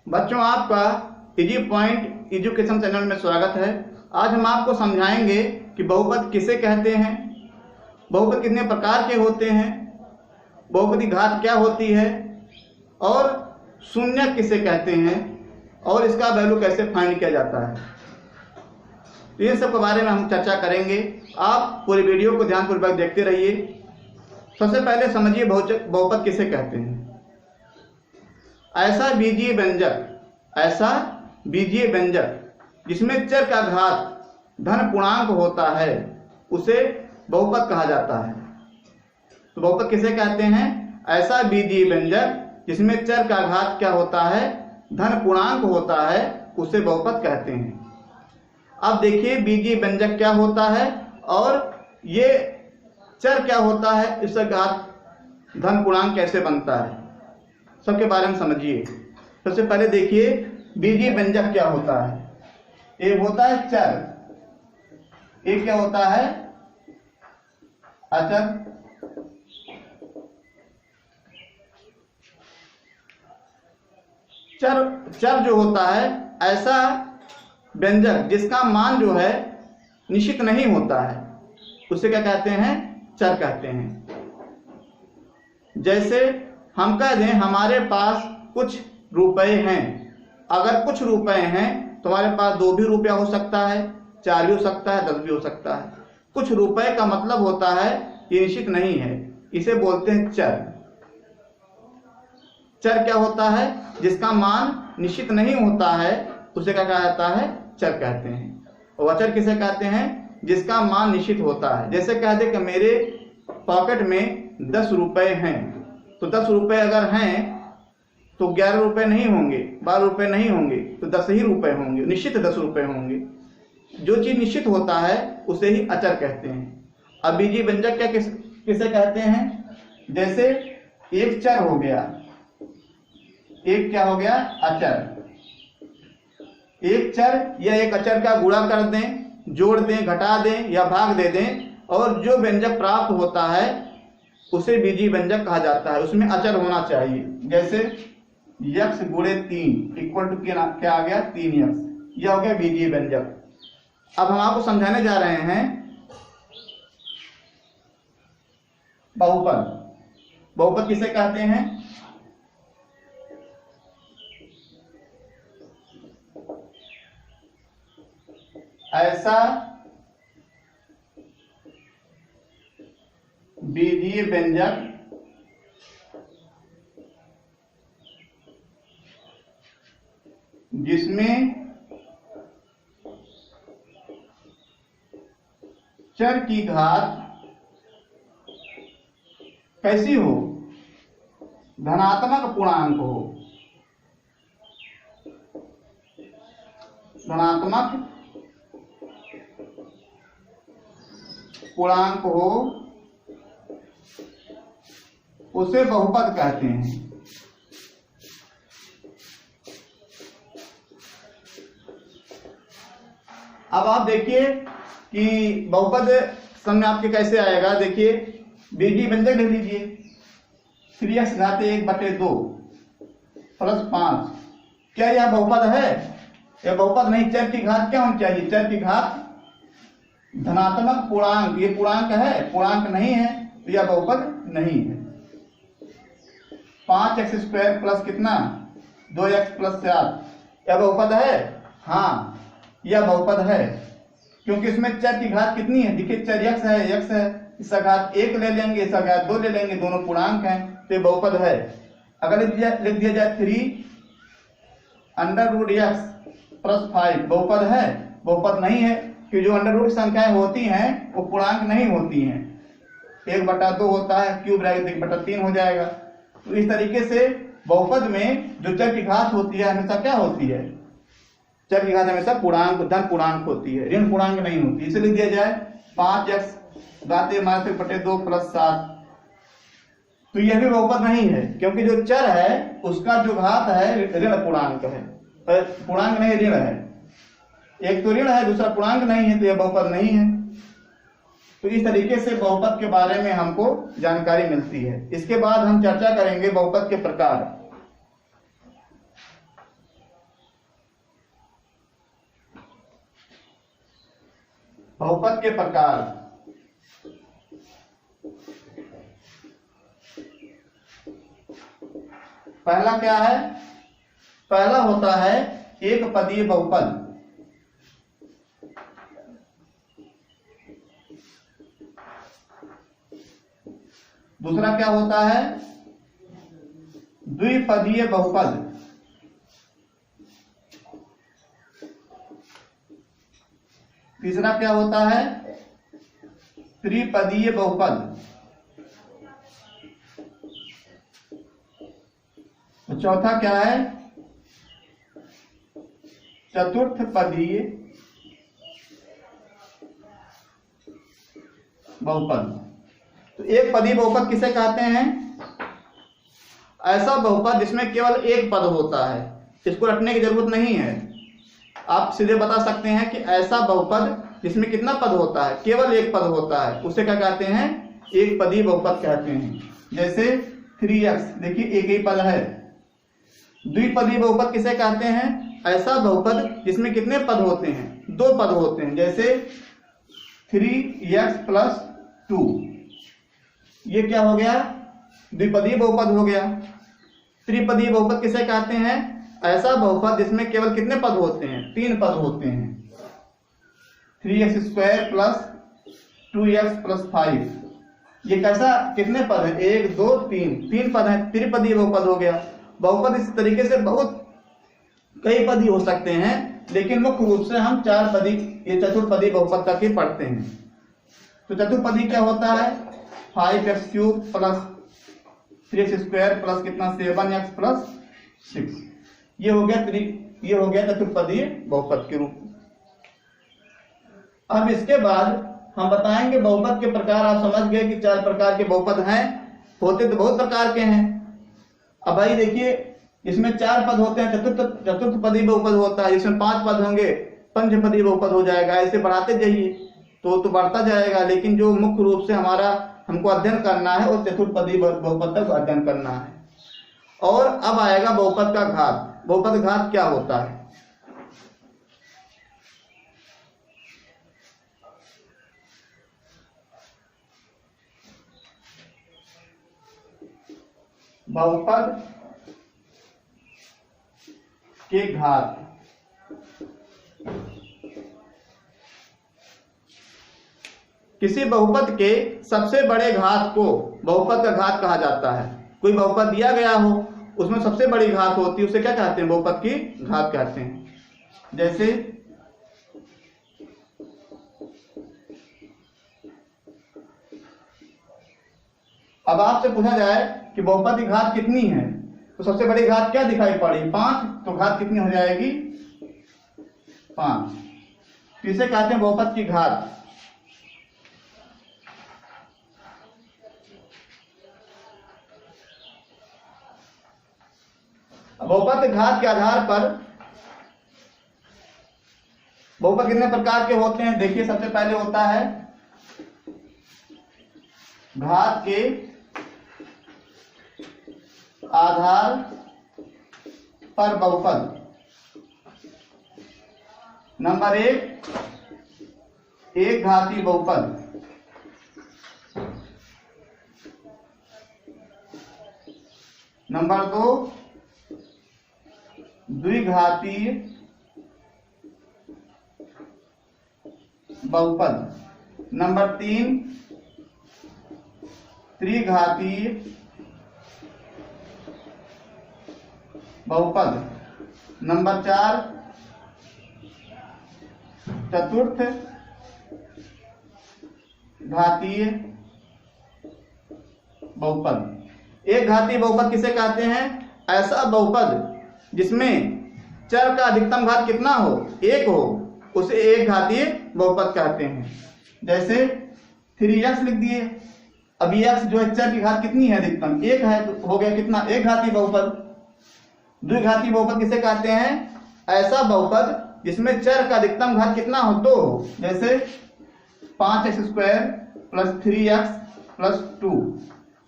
बच्चों, आपका easy point education channel में स्वागत है। आज हम आपको समझाएंगे कि बहुपद किसे कहते हैं, बहुपद कितने प्रकार के होते हैं, बहुपद की घात क्या होती है और शून्य किसे कहते हैं और इसका वैल्यू कैसे फाइंड किया जाता है। तो इन सब के बारे में हम चर्चा करेंगे। आप पूरी वीडियो को ध्यानपूर्वक देखते रहिए। सबसे पहले समझिए बहुपद किसे कहते हैं। ऐसा बीजीय व्यंजक जिसमें चर का घात धन पूर्णांक होता है उसे बहुपद कहा जाता है। तो बहुपद किसे कहते हैं? ऐसा बीजीय व्यंजक जिसमें चर का घात क्या होता है, धन पूर्णांक होता है, उसे बहुपद कहते हैं। अब देखिए बीजीय व्यंजक क्या होता है और ये चर क्या होता है, इसका घात धन पूर्णांक कैसे बनता है, सबके बारे में समझिए। सबसे पहले देखिए बीजीय व्यंजक क्या होता है। एक होता है चर, एक क्या होता है अचर। चर जो होता है ऐसा व्यंजक जिसका मान जो है निश्चित नहीं होता है, उसे क्या कहते हैं? चर कहते हैं। जैसे हम कह दें हमारे पास कुछ रुपए हैं। अगर कुछ रुपए हैं तो हमारे पास 2 भी रुपया हो सकता है, 4 भी हो सकता है, 10 भी हो सकता है। कुछ रुपए का मतलब होता है ये निश्चित नहीं है, इसे बोलते हैं चर। चर क्या होता है? जिसका मान निश्चित नहीं होता है उसे क्या कहा जाता है? चर कहते हैं। और अचर किसे कहते हैं? जिसका मान निश्चित होता है। जैसे कह दे कि मेरे पॉकेट में 10 रुपए हैं, तो 10 रुपए अगर हैं तो 11 रुपए नहीं होंगे, 12 रुपए नहीं होंगे, तो 10 ही रुपए होंगे, निश्चित 10 रुपए होंगे। जो चीज निश्चित होता है उसे ही अचर कहते हैं। अब बीजीय व्यंजक क्या किसे कहते हैं? जैसे एक चर हो गया, एक क्या हो गया? अचर। एक चर या एक अचर का गुणा कर दें, जोड़ दें, घटा दें या भाग दे दें और जो व्यंजक प्राप्त होता है उसे बीजीय व्यंजक कहा जाता है। उसमें अचर होना चाहिए। जैसे x गुणे 3 इक्वल टू क्या आ गया? 3x। यह हो गया बीजीय व्यंजक। अब हम आपको समझाने जा रहे हैं बहुपद। बहुपद किसे कहते हैं? ऐसा बीजीय व्यंजक जिसमें चर की घात कैसी हो? धनात्मक पूर्णांक हो। धनात्मक पूर्णांक हो उसे बहुपद कहते हैं। अब आप देखिए कि बहुपद समझ आपके कैसे आएगा। देखिए बीजीय व्यंजक ले लीजिए, 3x घात 1/2 प्लस 5। क्या यह बहुपद है? यह बहुपद नहीं। चर की घात क्या होनी चाहिए? चर की घात धनात्मक पूर्णांक। ये पूर्णांक है? पूर्णांक नहीं है तो यह बहुपद नहीं है। 5x² प्लस कितना? 2x plus 7। यह बहुपद है? हाँ, यह बहुपद है क्योंकि इसमें चर की घात कितनी है? देखिए चर x है, इसका घात 1 ले लेंगे, इसका घात 2 ले लेंगे, दोनों पूर्णांक हैं तो ये बहुपद है। अगर लिख दिया जाए 3 √x प्लस 5, बहुपद है? बहुपद नहीं है कि जो अंडर रूट संख्याएं होती हैं वो पूर्णांक नहीं होती हैं। 1/2 होता है, क्यूब रहेगा 1/3 हो जाएगा। तो इस तरीके से बहुपद में जो चर की घात होती है हमेशा क्या होती है? चर की घात हमेशा पूर्णांक, धन पूर्णांक होती है, ऋण पूर्णांक नहीं होती। इसे लिख दिया जाए 5x घात 1/2 प्लस 7। तो यह भी बहुपद नहीं है क्योंकि जो चर है उसका जो घात है ऋण पूर्णांक है, पूर्णांक नहीं ऋण है। एक तो ऋण है, दूसरा पूर्णांक नहीं है, तो यह बहुपद नहीं है। तो इस तरीके से बहुपद के बारे में हमको जानकारी मिलती है। इसके बाद हम चर्चा करेंगे बहुपद के प्रकार। बहुपद के प्रकार। पहला क्या है? पहला होता है एक पदीय बहुपद। दूसरा क्या होता है? द्विपदीय बहुपद। तीसरा क्या होता है? त्रिपदीय बहुपद। तो चौथा क्या है? चतुर्थ पदीय बहुपद। तो एक पदीय बहुपद किसे कहते हैं? ऐसा बहुपद जिसमें केवल एक पद होता है, इसको रटने की जरूरत नहीं है। आप सीधे बता सकते हैं कि ऐसा बहुपद जिसमें कितना पद होता है? केवल एक पद होता है, उसे क्या कहते हैं? एक पदीय बहुपद कहते हैं। जैसे 3x, देखिए एक ही पद है। द्विपदीय बहुपद किसे कहते हैं? ऐसा बहुपद जिसमें कितने पद होते हैं? दो पद होते हैं। जैसे 3x + 2, ये क्या हो गया? द्विपदीय बहुपद हो गया। त्रिपदीय बहुपद किसे कहते हैं? ऐसा बहुपद जिसमें केवल कितने पद होते हैं? तीन पद होते हैं। 3x² + 2x + 5, ये कैसा? कितने पद है? 1 2 3, तीन पद है, त्रिपदीय बहुपद हो गया। बहुपद इस तरीके से बहुत कई पदी हो सकते हैं, लेकिन मुख्य रूप से हम चार पदी, ये चतुर्पदी बहुपद तक ही पढ़ते हैं। तो चतुर्पदी क्या होता है? 5x³ + 3x² + कितना? 7x + 6, ये हो गया चतुर्पदीय बहुपद के रूप। अब इसके बाद हम बताएंगे बहुपद के प्रकार। आप समझ गए कि चार प्रकार के बहुपद हैं, होते तो बहुत प्रकार के हैं। अब भाई देखिए, इसमें चार पद होते हैं, चतुर्थपदी बहुपद होता है, इसमें 5 पद होंगे, पंचपदी बहुपद हो जाएगा। ऐसे बढ़ाते जाइए तो बढ़ता जाएगा, लेकिन जो मुख्य रूप से हमको अध्ययन करना है वो चतुर्पदी बहुपद तक अध्ययन करना है। और अब आएगा बहुपद का घात। बहुपद घात क्या होता है? बहुपद के घात। किसी बहुपद के सबसे बड़े घात को बहुपद का घात कहा जाता है। कोई बहुपद दिया गया हो, उसमें सबसे बड़ी घात होती है, उसे क्या कहते हैं? बहुपद की घात कहते हैं। जैसे अब आपसे पूछा जाए कि बहुपद की घात कितनी है, तो सबसे बड़ी घात क्या दिखाई पड़ी? 5, तो घात कितनी हो जाएगी? 5। तो इसे कहते हैं बहुपद की घात। बहुपद घात के आधार पर बहुपद कितने प्रकार के होते हैं? देखिए, सबसे पहले होता है घात के आधार पर बहुपद। नंबर 1, एक घाती बहुपद। नंबर 2, द्विघातीय बहुपद। नंबर 3, त्रिघातीय बहुपद। नंबर 4, चतुर्थ घातीय बहुपद। एक घातीय बहुपद किसे कहते हैं? ऐसा बहुपद जिसमें चर का अधिकतम घात कितना हो? 1 हो, उसे एक घातीय बहुपद कहते हैं। जैसे 3x लिख दिए, अब x जो है चर की घात कितनी है? अधिकतम 1 है, तो हो गया कितना? एक घातीय बहुपद। द्विघातीय बहुपद किसे कहते हैं? ऐसा बहुपद जिसमें चर का अधिकतम घात कितना हो? 2 हो। जैसे 5x² + 3x + 2,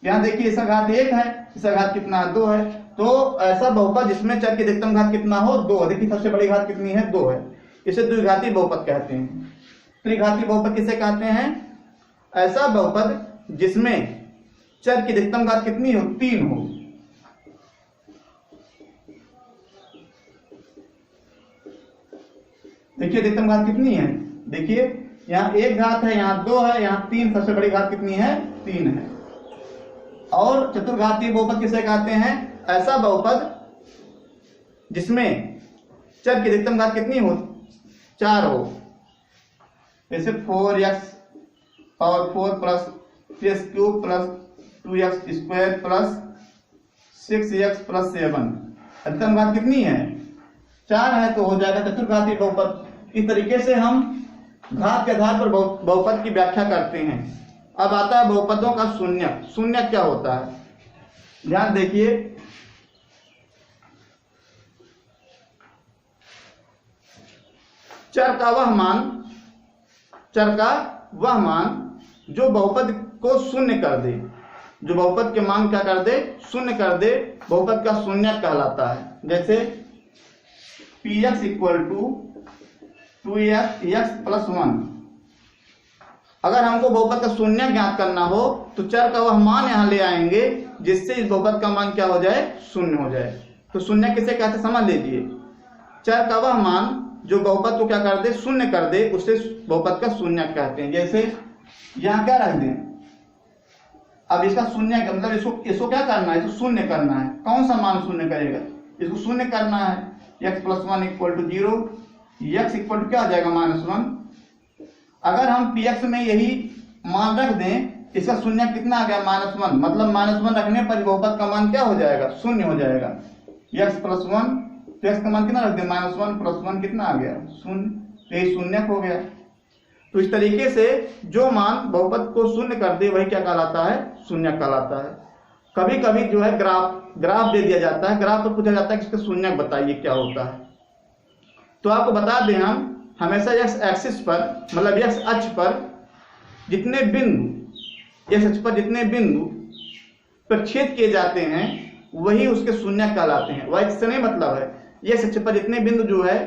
यहां देखिए इसका घात 1 है, इसका घात कितना है? 2 है। तो ऐसा बहुपद जिसमें चर की अधिकतम घात कितना हो? 2। देखिए सबसे बड़ी घात कितनी है? 2 है, इसे द्विघातीय बहुपद कहते हैं। त्रिघाती बहुपद किसे कहते हैं? ऐसा बहुपद जिसमें चर की अधिकतम घात कितनी हो? 3 हो। देखिए अधिकतम घात कितनी है, देखिए यहाँ 1 घात है, यहाँ 2 है, यहाँ 3, सबसे बड़ी घात कितनी है? 3 है। और चतुर्घातीय बहुपद किसे कहते हैं? ऐसा बहुपद जिसमें चर की अधिकतम घात कितनी हो? 4 हो। जैसे 4x power 4 plus 3x³ plus 2x² plus 6x plus 7, अधिकतम घात कितनी है? 4 है, तो हो जाएगा चतुर्घातीय बहुपद। इस तरीके से हम घात के आधार पर बहुपद की व्याख्या करते हैं। अब आता है बहुपदों का शून्यक। शून्यक क्या होता है? ध्यान देखिए, चर का वह मान जो बहुपद को शून्य कर दे, जो बहुपद के मान क्या कर दे? शून्य कर दे, बहुपद का शून्यक कहलाता है। जैसे px equal to 2x plus 1। अगर हमको बहुपद का शून्यक ज्ञात करना हो तो चर का वह मान यहां ले आएंगे जिससे इस बहुपद का मान क्या हो जाए? शून्य हो जाए। तो शून्यक किसे कहते? समझ लीजिए, चर का वह मान जो बहुपद को क्या कर दे? शून्य कर दे, उसे बहुपद का शून्यक कहते हैं। जैसे यहां क्या रख दें, अब इसका शून्य मतलब इसको क्या करना है? इसको शून्य करना है। कौन सा मान शून्य करेगा? इसको शून्य करना है। x plus 1 equal to 0, x equal to क्या हो जाएगा? -1। अगर हम px में यही मान रख दें, इसका शून्य कितना आ गया? -1, मतलब -1 रखने पर बहुपद का मान क्या हो जाएगा? शून्य हो जाएगा। x प्लस 1, तो x का मान कितना रख दें? -1 प्लस 1 कितना आ गया? 0। तो ये शून्यक हो गया। तो इस तरीके से जो मान बहुपद को शून्य कर दे वही क्या कहलाता है? शून्यक कहलाता है। कभी कभी जो है ग्राफ दे दिया जाता है, ग्राफ पर पूछा जाता है कि इसका शून्यक बताइए क्या होता है। तो आपको बता दें, हम हमेशा x एक्सिस पर मतलब x अक्ष पर जितने बिंदु पर छेद किए जाते हैं वही उसके शून्यक कहलाते हैं। वह इससे नहीं मतलब है, x अक्ष पर जितने बिंदु जो है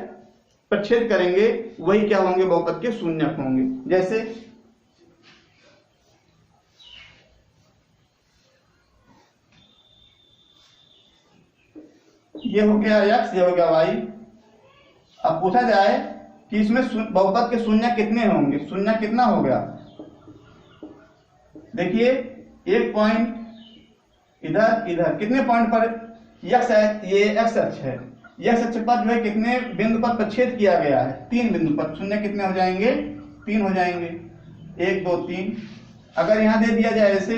पर छेद करेंगे वही क्या होंगे? बहुपद के शून्यक होंगे। जैसे ये हो गया x, ये हो गया y। अब पूछा जाए कि इसमें बहुपद के शून्यक कितने होंगे? शून्यक कितना हो गया? देखिए, एक पॉइंट इधर कितने पॉइंट पर x है? ये x अक्ष है। x अक्ष पर जो है कितने बिंदु पर प्रच्छेद किया गया है? 3 बिंदु पर। शून्य कितने हो जाएंगे? 3 हो जाएंगे। 1 2 3। अगर यहां दे दिया जाए ऐसे,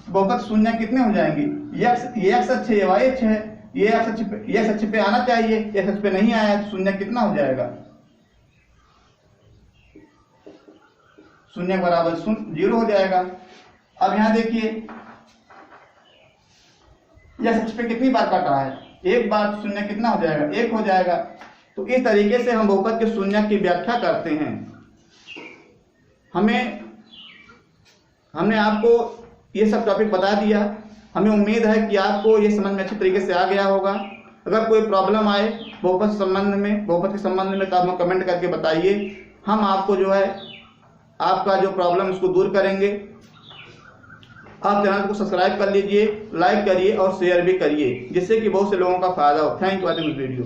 बहुपद शून्य कितने हो जाएंगे? ये x अक्ष है, ये y अक्ष है, ये x अक्ष पे आना चाहिए, x अक्ष पे नहीं आया, शून्य कितना हो जाएगा? शून्य बराबर 0 हो जाएगा। अब यहां देखिए, x अक्ष पे कितनी बार कटा है? 1 बार। शून्य कितना हो जाएगा? 1 हो जाएगा। तो इस तरीके से हम बहुपद के शून्यक की व्याख्या करते हैं। हमने आपको ये सब टॉपिक बता दिया। हमें उम्मीद है कि आपको ये समझ में अच्छे तरीके से आ गया होगा। अगर कोई प्रॉब्लम आए बहुपद के संबंध में तो आप कमेंट करके बताइए। हम आपको जो है आपका जो प्रॉब्लम उसको दूर करेंगे। आप चैनल को सब्सक्राइब कर लीजिए, लाइक करिए और शेयर भी करिए, जिससे कि बहुत से लोगों का फायदा हो। Thank you for watching this video.